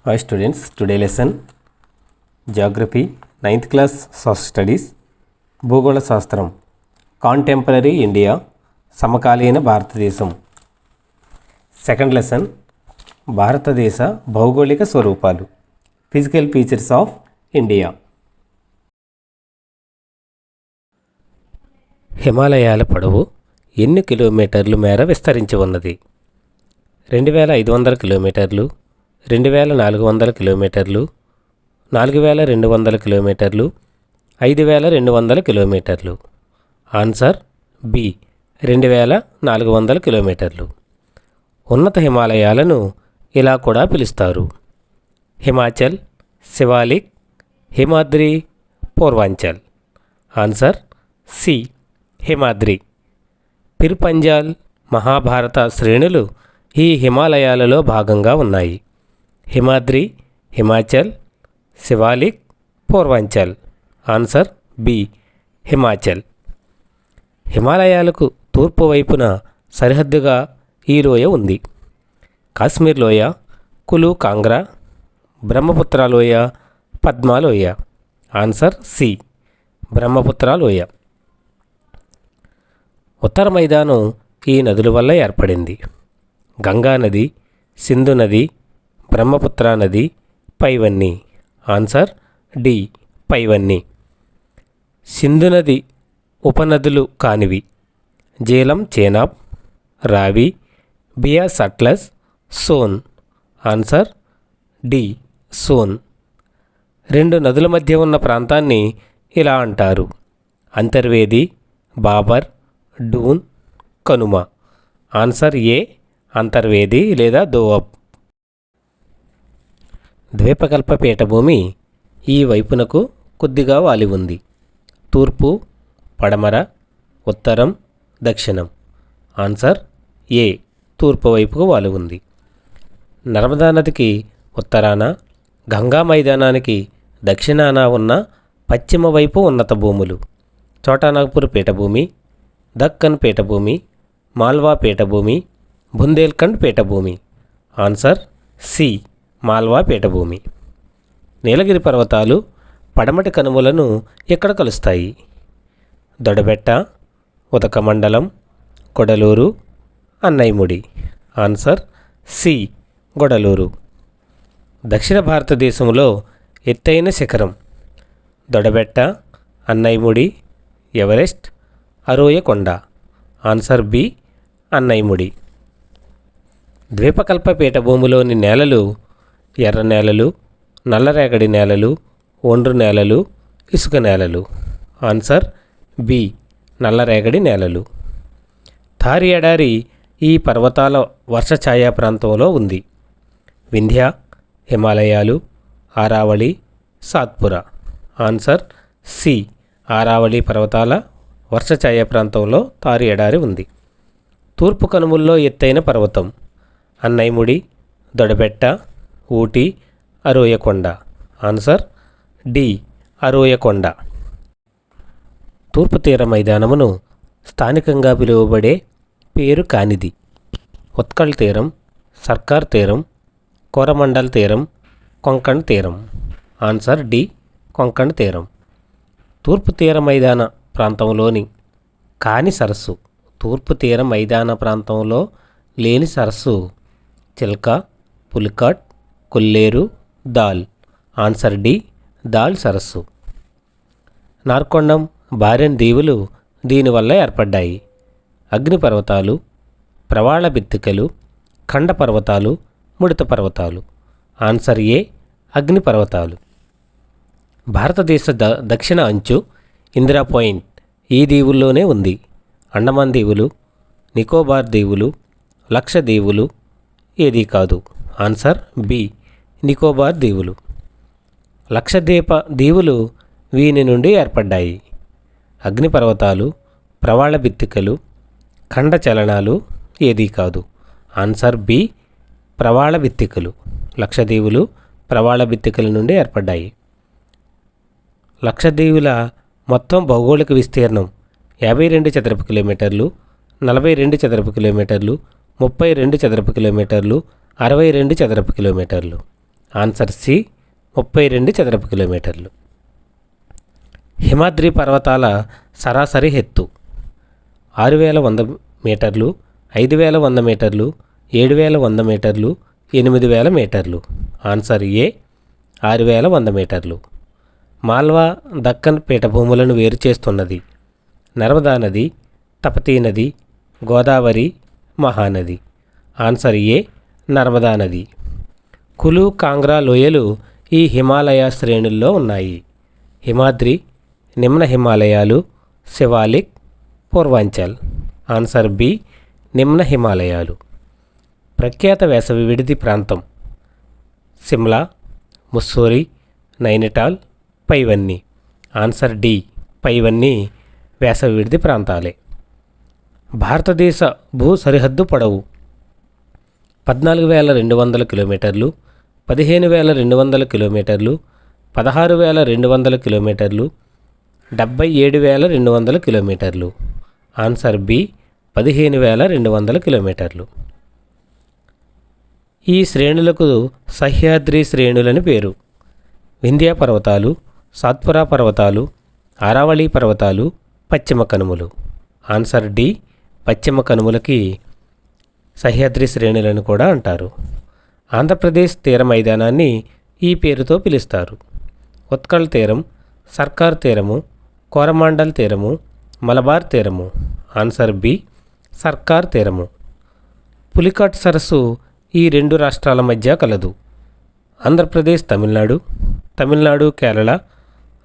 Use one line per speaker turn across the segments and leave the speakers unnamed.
Hi students, today lesson Geography 9th class Social Studies భూగోళ శాస్త్రం contemporary India సమకాలీన భారతదేశం సెకండ్ లెసన్ భారతదేశ భౌగోళిక స్వరూపాలు ఫిజికల్ ఫీచర్స్ ఆఫ్ ఇండియా. హిమాలయాల పొడవు ఎన్ని కిలోమీటర్లు మేర విస్తరించి ఉన్నది? 2500 కిలోమీటర్లు, 2400 కిలోమీటర్లు, 4200 కిలోమీటర్లు, 5200 కిలోమీటర్లు. ఆన్సర్ బి 2400 కిలోమీటర్లు. ఉన్నత హిమాలయాలను ఇలా కూడా పిలుస్తారు: హిమాచల్, శివాలిక్, హిమాద్రి, పూర్వాంచల్. Answer C Himadri. పిర్పంజాల్, మహాభారత శ్రేణులు ఈ హిమాలయాలలో భాగంగా ఉన్నాయి. హిమాద్రి, హిమాచల్, శివాలిక్, పూర్వాంచల్. Answer B Himachal. హిమాలయాలకు తూర్పు వైపున సరిహద్దుగా ఈ లోయ ఉంది: కాశ్మీర్ లోయ, కులు కాంగ్రా, బ్రహ్మపుత్ర లోయ, పద్మా లోయ. ఆన్సర్ సి బ్రహ్మపుత్ర లోయ. ఉత్తర మైదానం ఈ నదుల వల్ల ఏర్పడింది: గంగా నది, సింధు నది, బ్రహ్మపుత్ర నది, పైవన్నీ. ఆన్సర్ డి పైవన్నీ. సింధు నది ఉపనదులు కానివి: జీలం, చేనాబ్, రావి, బియాస్ అట్లస్, సోన్. ఆన్సర్ డి సోన్. రెండు నదుల మధ్య ఉన్న ప్రాంతాన్ని ఇలా అంటారు: అంతర్వేది, బాబర్, డూన్, కనుమ. ఆన్సర్ ఏ అంతర్వేది లేదా దోఅబ్. ద్వీపకల్ప పీఠభూమి ఈ వైపునకు కొద్దిగా వాలి ఉంది: తూర్పు, పడమర, ఉత్తరం, దక్షిణం. ఆన్సర్ ఏ తూర్పు వైపుకు వాలి ఉంది. నర్మదా నదికి ఉత్తరాన, గంగా మైదానానికి దక్షిణాన ఉన్న పశ్చిమ వైపు ఉన్నత భూములు: చోటానాగ్పూర్ పీఠభూమి, దక్కన్ పీఠభూమి, మాల్వా పీఠభూమి, బుందేల్ఖండ్ పీఠభూమి. ఆన్సర్ సి మాల్వా పీఠభూమి. నీలగిరి పర్వతాలు పడమటి కనుమలను ఎక్కడ కలుస్తాయి? దొడబెట్ట, ఉదకమండలం, కొడలూరు, అన్నైముడి. Answer C Gudalur. దక్షిణ భారతదేశంలో ఎత్తైన శిఖరం: Doddabetta, Anaimudi, Everest, Aroyakonda. Answer B Anaimudi. ద్వీపకల్ప పీఠభూమిలోని నేలలు ఎర్ర నేలలు, నల్లరేగడి నేలలు, ఒండ్రు నేలలు, ఇసుక నేలలు. ఆన్సర్ బి నల్లరేగడి నేలలు. థార్ ఎడారి ఈ పర్వతాల వర్షఛాయా ప్రాంతంలో ఉంది: వింధ్య, హిమాలయాలు, ఆరావళి, సాత్పురా. ఆన్సర్ సి ఆరావళి పర్వతాల వర్షఛాయా ప్రాంతంలో థార్ ఎడారి ఉంది. తూర్పు కనుమల్లో ఎత్తైన పర్వతం: అన్నైముడి, దొడబెట్ట, ఊటీ, అరోయకొండ. Answer D Aroyakonda. తూర్పు తీర మైదానమును స్థానికంగా పిలువబడే పేరు కానిది: ఉత్కళ్ తీరం, సర్కార్ తీరం, కోరమండల్ తీరం, కొంకణ్ తీరం. ఆన్సర్ డి కొంకణ్ తీరం. తూర్పు తీర మైదాన ప్రాంతంలోని కాని సరస్సు: తూర్పు తీర మైదాన ప్రాంతంలో లేని సరస్సు చిల్కా, పులికాట్, కొల్లేరు, దాల్. ఆన్సర్ డి దాల్ సరస్సు. నార్కొండం, బారెన్ దీవులు దీనివల్ల ఏర్పడ్డాయి: అగ్నిపర్వతాలు, ప్రవాళ బిత్తికలు, ఖండ పర్వతాలు, ముడత పర్వతాలు. ఆన్సర్ ఏ అగ్నిపర్వతాలు. భారతదేశ దక్షిణ అంచు ఇందిరా పాయింట్ ఈ దీవుల్లోనే ఉంది: అండమాన్ దీవులు, నికోబార్ దీవులు, లక్షద్వీపులు ఏదీ కాదు. ఆన్సర్ బి నికోబార్ దీవులు. లక్షద్వీప దీవులు వీని నుండి ఏర్పడ్డాయి: అగ్నిపర్వతాలు, ప్రవాళ బిత్తికలు, ఖండ చలనాలు ఏదీ కాదు. Answer B ప్రవాళ బిత్తికలు. లక్షద్వీపులు ప్రవాళ బిత్తికల నుండి ఏర్పడ్డాయి. లక్షద్వీపుల మొత్తం భౌగోళిక విస్తీర్ణం 52 చదరపు కిలోమీటర్లు, 42 చదరపు కిలోమీటర్లు, 32 చదరపు కిలోమీటర్లు, 62 చదరపు కిలోమీటర్లు. ఆన్సర్ సి 32 చదరపు కిలోమీటర్లు. హిమాద్రి పర్వతాల సరాసరి ఎత్తు 6100 మీటర్లు, 5100 మీటర్లు, 7100 మీటర్లు, 8000 మీటర్లు. ఆన్సర్ ఏ 6100 మీటర్లు. మాల్వా దక్కన్ పీఠభూములను వేరు చేస్తున్నది నర్మదా నది, తపతీ నది, గోదావరి, మహానది. ఆన్సర్ ఏ నర్మదా నది. కులు కాంగ్రా లోయలు ఈ హిమాలయ శ్రేణుల్లో ఉన్నాయి. హిమాద్రి, నిమ్న హిమాలయాలు, శివాలిక్, పూర్వాంచల్. ఆన్సర్ బి నిమ్న హిమాలయాలు. ప్రఖ్యాత వేసవి విడిది ప్రాంతం సిమ్లా, ముస్సోరి, నైనిటాల్, పైవన్నీ. ఆన్సర్ డి పైవన్నీ వేసవి విడిది ప్రాంతాలే. భారతదేశ భూ సరిహద్దు పొడవు 14,200 కిలోమీటర్లు, 15,200 కిలోమీటర్లు, 16,200 కిలోమీటర్లు, 77,200 కిలోమీటర్లు. ఆన్సర్ బి 15,200 కిలోమీటర్లు. ఈ శ్రేణులకు సహ్యాద్రి శ్రేణులని పేరు. వింధ్యా పర్వతాలు, సాత్పురా పర్వతాలు, ఆరావళి పర్వతాలు, పశ్చిమ కనుమలు. ఆన్సర్ డి పశ్చిమ కనుమలకి సహ్యాద్రి శ్రేణులను కూడా అంటారు. ఆంధ్రప్రదేశ్ తీర మైదానాన్ని ఈ పేరుతో పిలుస్తారు. ఉత్కళ్ తీరం, సర్కార్ తీరము, కోరమాండల్ తీరము, మలబార్ తీరము. ఆన్సర్ బి సర్కార్ తీరము. పులికాట్ సరస్సు ఈ రెండు రాష్ట్రాల మధ్య కలదు. ఆంధ్రప్రదేశ్ తమిళనాడు, తమిళనాడు కేరళ,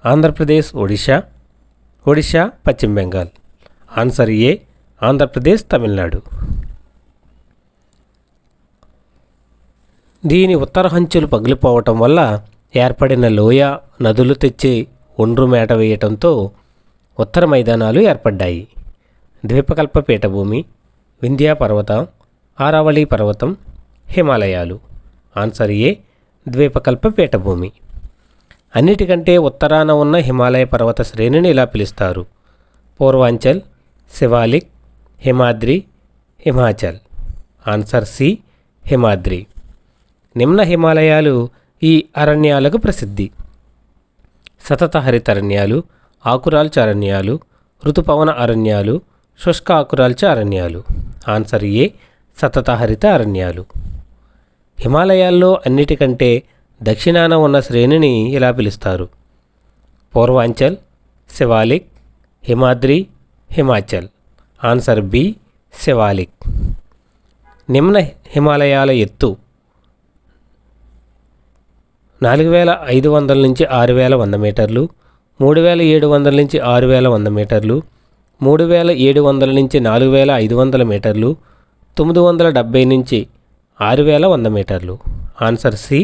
ఆంధ్రప్రదేశ్ ఒడిషా, ఒడిషా పశ్చిమ బెంగాల్. ఆన్సర్ ఏ ఆంధ్రప్రదేశ్ తమిళనాడు. దీని ఉత్తర హంచులు పగిలిపోవటం వల్ల ఏర్పడిన లోయ నదులు తెచ్చి ఒండ్రు మేట వేయటంతో ఉత్తర మైదానాలు ఏర్పడ్డాయి. ద్వీపకల్ప పీఠభూమి, వింధ్యా పర్వతం, ఆరావళి పర్వతం, హిమాలయాలు. ఆన్సర్ ఏ ద్వీపకల్ప పీఠభూమి. అన్నిటికంటే ఉత్తరాన ఉన్న హిమాలయ పర్వత శ్రేణిని ఇలా పిలుస్తారు: పూర్వాంచల్, శివాలిక్, హిమాద్రి, హిమాచల్. Answer C Himadri. నిమ్న హిమాలయాలు ఈ అరణ్యాలకు ప్రసిద్ధి. సతత హరిత అరణ్యాలు, ఆకురాల్చ అరణ్యాలు, ఋతుపవన అరణ్యాలు, శుష్క ఆకురాల్చ అరణ్యాలు. ఆన్సర్ ఏ సతత హరిత అరణ్యాలు. హిమాలయాల్లో అన్నిటికంటే దక్షిణాన ఉన్న శ్రేణిని ఇలా పిలుస్తారు: పూర్వాంచల్, శివాలిక్, హిమాద్రి, హిమాచల్. Answer B Shivalik. నిమ్న హిమాలయాల ఎత్తు 4,500 నుంచి 6,100 మీటర్లు, 3,700 నుంచి 6,100 మీటర్లు, 3,700 నుంచి 4,500 మీటర్లు, 970 నుంచి 6,100 మీటర్లు. ఆన్సర్ సి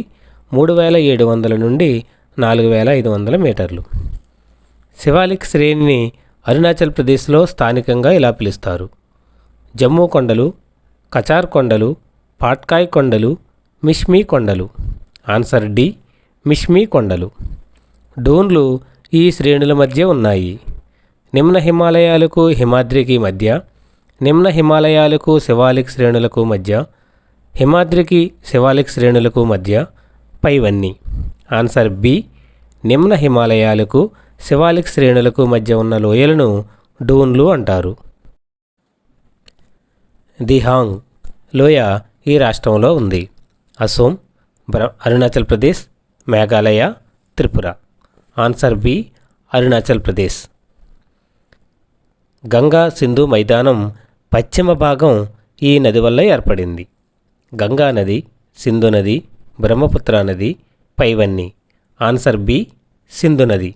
3,700 నుండి 4,500 మీటర్లు. శివాలిక్ శ్రేణిని అరుణాచల్ ప్రదేశ్లో స్థానికంగా ఇలా పిలుస్తారు: జమ్మూ కొండలు, కచార్ కొండలు, పాట్కాయ్ కొండలు, మిష్మీ కొండలు. ఆన్సర్ డి మిష్మీ కొండలు. డోన్లు ఈ శ్రేణుల మధ్య ఉన్నాయి. నిమ్న హిమాలయాలకు హిమాద్రికి మధ్య, నిమ్న హిమాలయాలకు శివాలిక్ శ్రేణులకు మధ్య, హిమాద్రికి శివాలిక్ శ్రేణులకు మధ్య పైవన్నీ. ఆన్సర్ బి నిమ్న హిమాలయాలకు శివాలిక్ శ్రేణులకు మధ్య ఉన్న లోయలను డూన్లు అంటారు. దిహాంగ్ లోయ ఈ రాష్ట్రంలో ఉంది. అసోం, అరుణాచల్ ప్రదేశ్, మేఘాలయ, త్రిపుర. Answer B Arunachal Pradesh. గంగా సింధు మైదానం పశ్చిమ భాగం ఈ నది వల్ల ఏర్పడింది. గంగా నది, సింధు నది, బ్రహ్మపుత్ర నది, పైవన్నీ. ఆన్సర్ బి సింధు నది.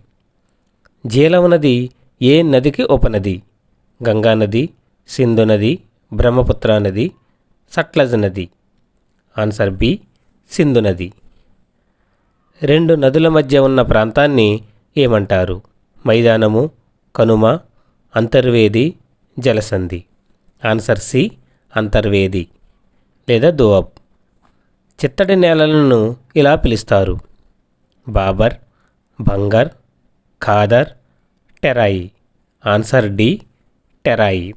జీలం నది ఏ నదికి ఉపనది? గంగా నది, సింధు నది, బ్రహ్మపుత్ర నది, సట్లజ్ నది. ఆన్సర్ బి సింధు నది. రెండు నదుల మధ్య ఉన్న ప్రాంతాన్ని ఏమంటారు? మైదానము, కనుమ, అంతర్వేది, జలసంధి. ఆన్సర్ సి అంతర్వేది లేదా దోఅబ్. చిత్తడి నేలలను ఇలా పిలుస్తారు: బాబర్, బంగర్, ఖాదర్, టెరాయి. Answer D Terai.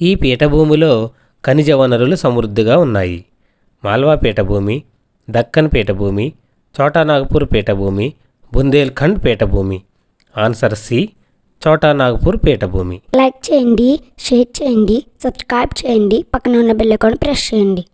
ఈ పీఠభూమిలో ఖనిజ వనరులు సమృద్ధిగా ఉన్నాయి. మాల్వా పీఠభూమి, దక్కన్ పీఠభూమి, చోటా నాగపూర్ పీఠభూమి, బుందేల్ఖండ్ పీఠభూమి. ఆన్సర్ సి, చోటా నాగపూర్ పీఠభూమి.
లైక్ చేయండి, షేర్ చేయండి, సబ్స్క్రైబ్ చేయండి, పక్కన ఉన్న బెల్ ఐకాన్ ప్రెస్ చేయండి.